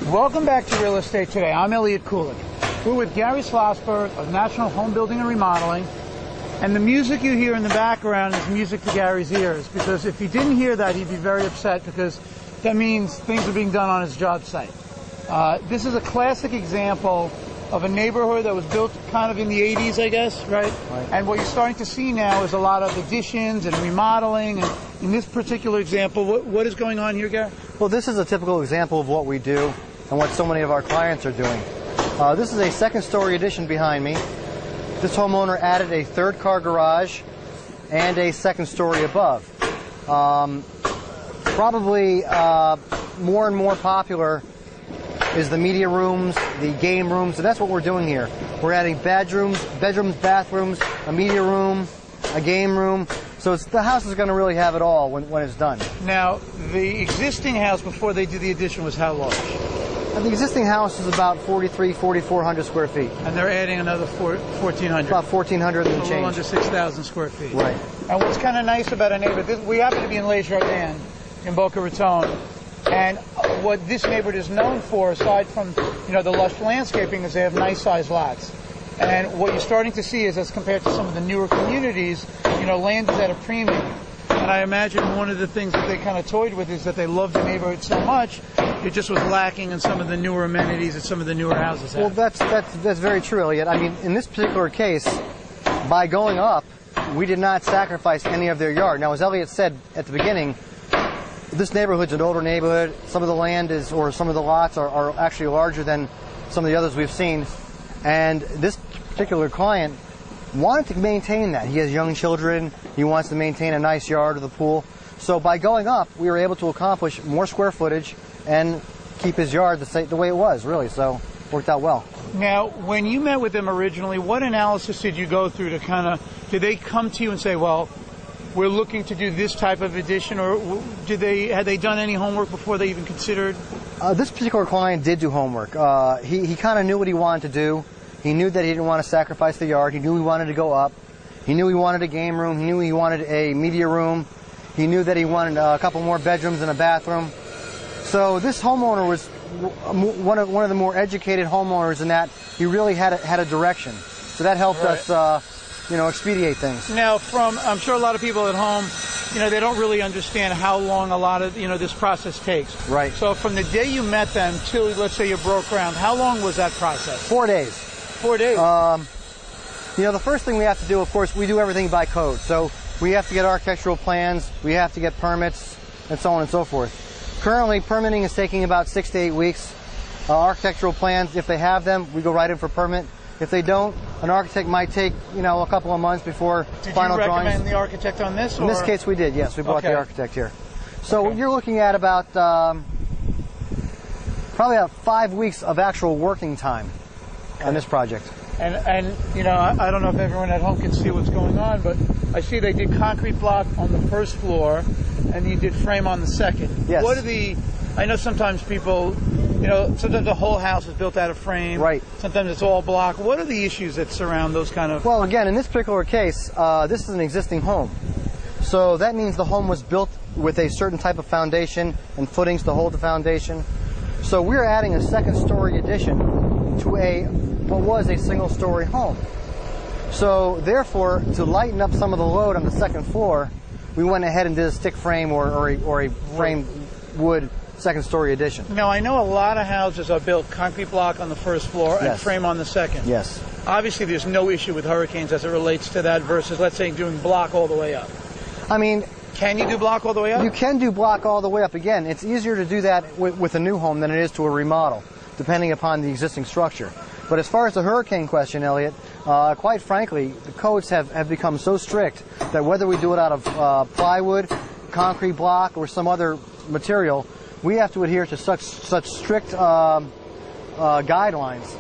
Welcome back to Real Estate Today. I'm Elliot Koolik. We're with Gary Schlossberg of National Home Building and Remodeling. And the music you hear in the background is music to Gary's ears, because if he didn't hear that, he'd be very upset, because that means things are being done on his job site. This is a classic example of a neighborhood that was built kind of in the 80s, I guess, right? And what you're starting to see now is a lot of additions and remodeling. And in this particular example, what is going on here, Gary? Well, this is a typical example of what we do and what so many of our clients are doing. This is a second-story addition behind me. This homeowner added a third-car garage and a second story above. Probably more and more popular is the media rooms, the game rooms, and that's what we're doing here. We're adding bedrooms, bathrooms, a media room, a game room. So the house is going to really have it all when it's done. Now, the existing house before they did the addition was how large? And the existing house is about 4,400 square feet. And they're adding another 1,400? About 1,400 and a change. little under 6,000 square feet. Right. And what's kind of nice about a neighborhood, we happen to be in Les Jardins in Boca Raton, and what this neighborhood is known for, aside from the lush landscaping, is they have nice sized lots. And what you're starting to see is, as compared to some of the newer communities, land is at a premium. And I imagine one of the things that they kind of toyed with is that they loved the neighborhood so much, it just was lacking in some of the newer amenities that some of the newer houses have. Well, that's very true, Elliot. I mean, in this particular case, by going up, we did not sacrifice any of their yard. Now, as Elliot said at the beginning, this neighborhood's an older neighborhood. Some of the land or some of the lots are actually larger than some of the others we've seen. And this particular client wanted to maintain that. He has young children. He wants to maintain a nice yard with a pool. So by going up, we were able to accomplish more square footage and keep his yard the way it was, really. So it worked out well. Now, when you met with them originally, what analysis did you go through to did they come to you and say, well, we're looking to do this type of addition, or had they done any homework before they even considered? This particular client did do homework. He kind of knew what he wanted to do. He knew that he didn't want to sacrifice the yard. He knew he wanted to go up. He knew he wanted a game room. He knew he wanted a media room. He knew that he wanted a couple more bedrooms and a bathroom. So this homeowner was one of the more educated homeowners in that he really had a direction. So that helped us expedite things. Now, I'm sure a lot of people at home, they don't really understand how long a lot of, this process takes. Right. So from the day you met them till, let's say, you broke ground, how long was that process? 4 days. 4 days? The first thing we have to do, of course, we do everything by code. So we have to get architectural plans, we have to get permits, and so on and so forth. Currently, permitting is taking about 6 to 8 weeks. Architectural plans, if they have them, we go right in for permit. If they don't, an architect might take, a couple of months before final drawings. Did you recommend the architect on this? In this case, we did, yes. We brought the architect here. So you're looking at about probably about 5 weeks of actual working time on this project. And I don't know if everyone at home can see what's going on, but I see they did concrete block on the first floor, and you did frame on the second. Yes. I know sometimes people, sometimes the whole house is built out of frame. Right. Sometimes it's all block. What are the issues that surround those kind of... Well, again, in this particular case, this is an existing home. So that means the home was built with a certain type of foundation and footings to hold the foundation. So we're adding a second-story addition to what was a single-story home. So therefore, to lighten up some of the load on the second floor, we went ahead and did a stick frame or a framed wood second-story addition. Now, I know a lot of houses are built concrete block on the first floor and frame on the second. Yes. Obviously, there's no issue with hurricanes as it relates to that versus, let's say, doing block all the way up. I mean... Can you do block all the way up? You can do block all the way up. Again, it's easier to do that with a new home than it is to a remodel, depending upon the existing structure. But as far as the hurricane question, Elliot, quite frankly, the codes have become so strict that whether we do it out of plywood, concrete block, or some other material, we have to adhere to such strict guidelines.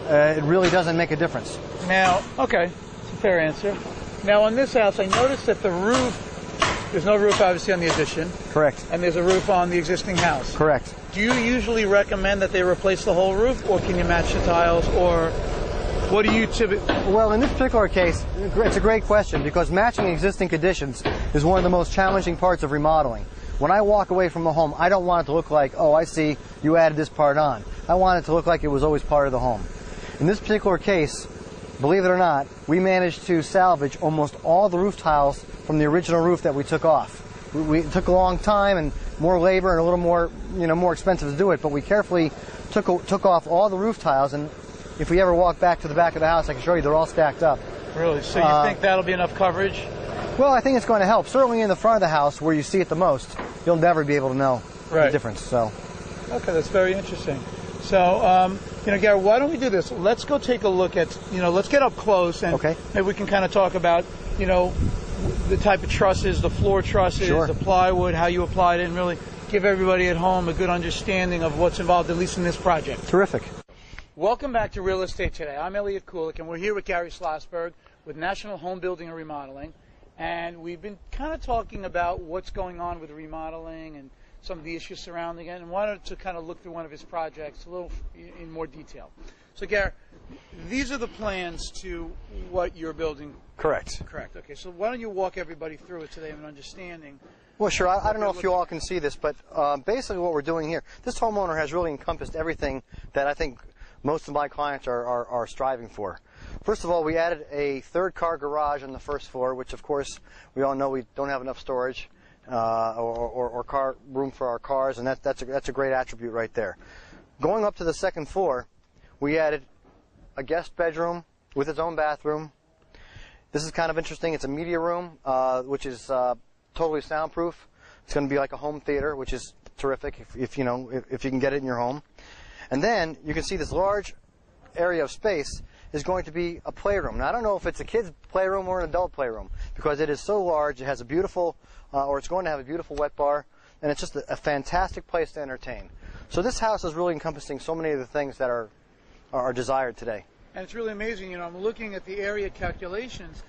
It really doesn't make a difference. Now, okay, it's a fair answer. Now, on this house, I noticed that the roof, there's no roof obviously on the addition. Correct. And there's a roof on the existing house. Correct. Do you usually recommend that they replace the whole roof, or can you match the tiles, or what do you typically... Well, in this particular case, it's a great question, because matching existing conditions is one of the most challenging parts of remodeling. when I walk away from a home, I don't want it to look like, oh, I see you added this part on. I want it to look like it was always part of the home. In this particular case, believe it or not, we managed to salvage almost all the roof tiles from the original roof that we took off. It took a long time and more labor and a little more, more expensive to do it, but we carefully took off all the roof tiles, and if we ever walk back to the back of the house, I can show you they're all stacked up. Really? So you think that'll be enough coverage? Well, I think it's going to help. Certainly in the front of the house, where you see it the most, you'll never be able to know the difference. So. Okay, that's very interesting. So, Gary, why don't we do this? Let's go take a look at, let's get up close, and maybe we can kind of talk about, the type of trusses, the floor trusses, the plywood, how you applied it, and really give everybody at home a good understanding of what's involved, at least in this project. Terrific. Welcome back to Real Estate Today. I'm Elliot Koolik, and we're here with Gary Schlossberg with National Home Building and Remodeling. And we've been kind of talking about what's going on with remodeling and some of the issues surrounding it, and wanted to kind of look through one of his projects a little in more detail. So, Gary, these are the plans to what you're building. Correct. Correct. Okay, so why don't you walk everybody through it so they have an understanding. Well, sure. I don't know if you all can see this, but basically what we're doing here, this homeowner has really encompassed everything that I think most of my clients are striving for. First of all, we added a third car garage on the first floor, which of course we all know we don't have enough storage or car room for our cars, and that's a great attribute right there. Going up to the second floor, we added a guest bedroom with its own bathroom. This is kind of interesting. It's a media room, which is totally soundproof. It's going to be like a home theater, which is terrific if you can get it in your home. And then you can see this large area of space is going to be a playroom. Now, I don't know if it's a kid's playroom or an adult playroom, because it is so large. It has a beautiful, or it's going to have a beautiful wet bar, and it's just a fantastic place to entertain. So this house is really encompassing so many of the things that are desired today. And it's really amazing. I'm looking at the area calculations,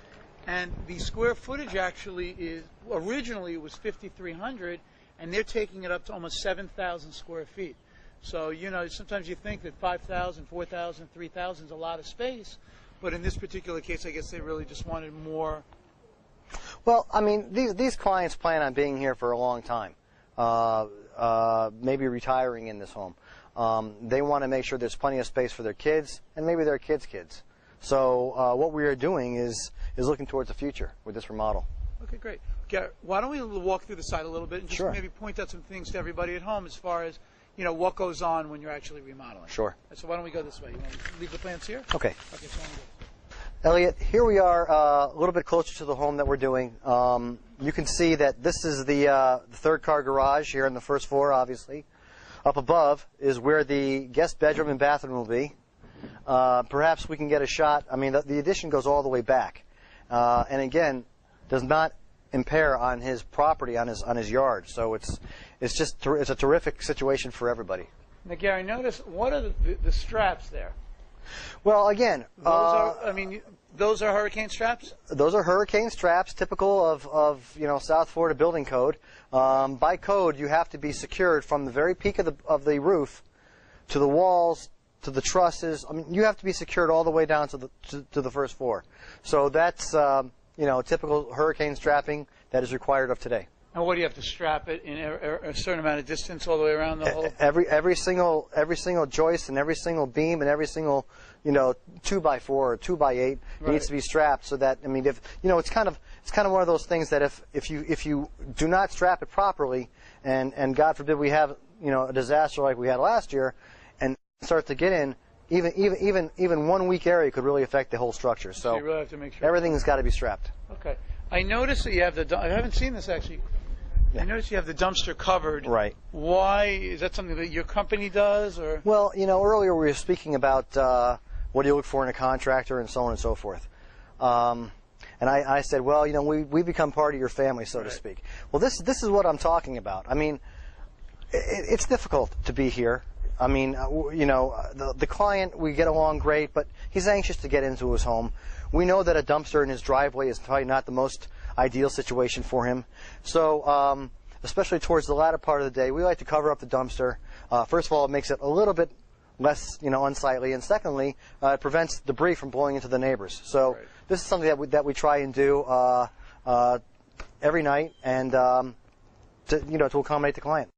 and the square footage actually is, originally it was 5,300, and they're taking it up to almost 7,000 square feet. So, sometimes you think that 5,000, 4,000, 3,000 is a lot of space, but in this particular case, I guess they really just wanted more. Well, I mean, these clients plan on being here for a long time, maybe retiring in this home. They want to make sure there's plenty of space for their kids and maybe their kids' kids. So what we are doing is looking towards the future with this remodel. Okay, great. Gary, why don't we walk through the site a little bit and just maybe point out some things to everybody at home as far as what goes on when you're actually remodeling. Sure. So why don't we go this way? You want to leave the plans here? Okay. Okay, so Elliot, here we are a little bit closer to the home that we're doing. You can see that this is the third car garage here on the first floor, obviously. Up above is where the guest bedroom and bathroom will be. Perhaps we can get a shot. I mean, the addition goes all the way back. And again, does not impair on his property, on his yard. So it's a terrific situation for everybody. Now, Gary, notice what are the straps there? Well, again, those are hurricane straps. Those are hurricane straps, typical of South Florida building code. By code, you have to be secured from the very peak of the roof to the walls, to the trusses. I mean, you have to be secured all the way down to the first floor. So that's typical hurricane strapping that is required of today. And what do you have to strap it in a certain amount of distance all the way around the whole? Every single joist and every single beam and every single 2x4 or 2x8 needs to be strapped, so that if it's kind of one of those things that if you do not strap it properly, and God forbid we have a disaster like we had last year, and start to get in, even 1 weak area could really affect the whole structure. So you really have to make sure everything's got to be strapped. Okay. I noticed that you have I haven't seen this actually. I noticed you have the dumpster covered. Right. Why? Is that something that your company does, or? Well, earlier we were speaking about what do you look for in a contractor and so on and so forth. And I said, well, we become part of your family, so to speak. Well, this is what I'm talking about. I mean, it's difficult to be here. I mean, the client, we get along great, but he's anxious to get into his home. We know that a dumpster in his driveway is probably not the most ideal situation for him. So, especially towards the latter part of the day, we like to cover up the dumpster. First of all, it makes it a little bit less, unsightly, and secondly, it prevents debris from blowing into the neighbors. So, this is something that we try and do every night, and to accommodate the client.